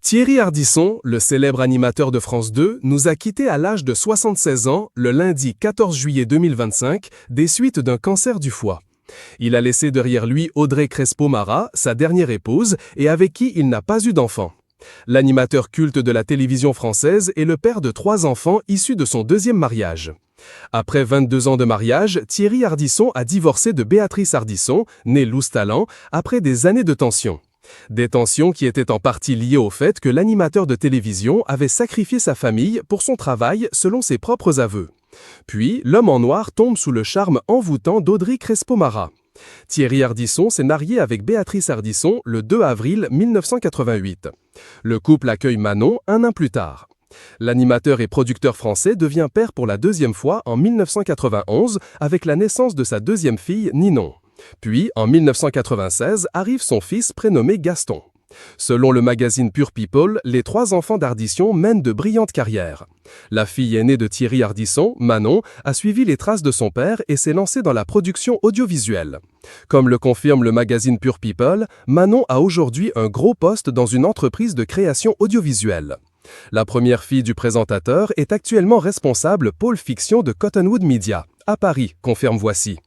Thierry Ardisson, le célèbre animateur de France 2, nous a quittés à l'âge de 76 ans le lundi 14 juillet 2025 des suites d'un cancer du foie. Il a laissé derrière lui Audrey Crespo-Mara, sa dernière épouse, et avec qui il n'a pas eu d'enfant. L'animateur culte de la télévision française est le père de 3 enfants issus de son deuxième mariage. Après 22 ans de mariage, Thierry Ardisson a divorcé de Béatrice Ardisson, née Loustalan, après des années de tensions. Des tensions qui étaient en partie liées au fait que l'animateur de télévision avait sacrifié sa famille pour son travail selon ses propres aveux. Puis, l'homme en noir tombe sous le charme envoûtant d'Audrey Crespo-Mara. Thierry Ardisson s'est marié avec Béatrice Ardisson le 2 avril 1988. Le couple accueille Manon un an plus tard. L'animateur et producteur français devient père pour la deuxième fois en 1991 avec la naissance de sa deuxième fille Ninon. Puis, en 1996, arrive son fils prénommé Gaston. Selon le magazine Pure People, les 3 enfants d'Ardisson mènent de brillantes carrières. La fille aînée de Thierry Ardisson, Manon, a suivi les traces de son père et s'est lancée dans la production audiovisuelle. Comme le confirme le magazine Pure People, Manon a aujourd'hui un gros poste dans une entreprise de création audiovisuelle. La première fille du présentateur est actuellement responsable pôle fiction de Cottonwood Media, à Paris, confirme Voici.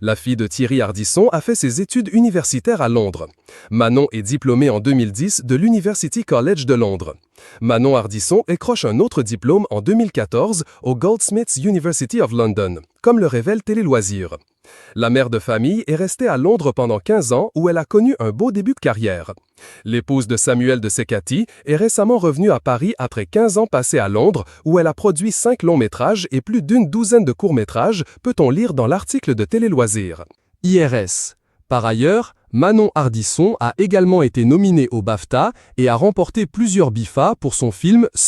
La fille de Thierry Ardisson a fait ses études universitaires à Londres. Manon est diplômée en 2010 de l'University College de Londres. Manon Ardisson écroche un autre diplôme en 2014 au Goldsmiths University of London, comme le révèle Télé Loisirs. La mère de famille est restée à Londres pendant 15 ans où elle a connu un beau début de carrière. L'épouse de Samuel de Secati est récemment revenue à Paris après 15 ans passés à Londres où elle a produit 5 longs-métrages et plus d'une douzaine de courts-métrages, peut-on lire dans l'article de Télé Loisirs. IRS. Par ailleurs, Manon Ardisson a également été nominée au BAFTA et a remporté plusieurs BIFA pour son film Seul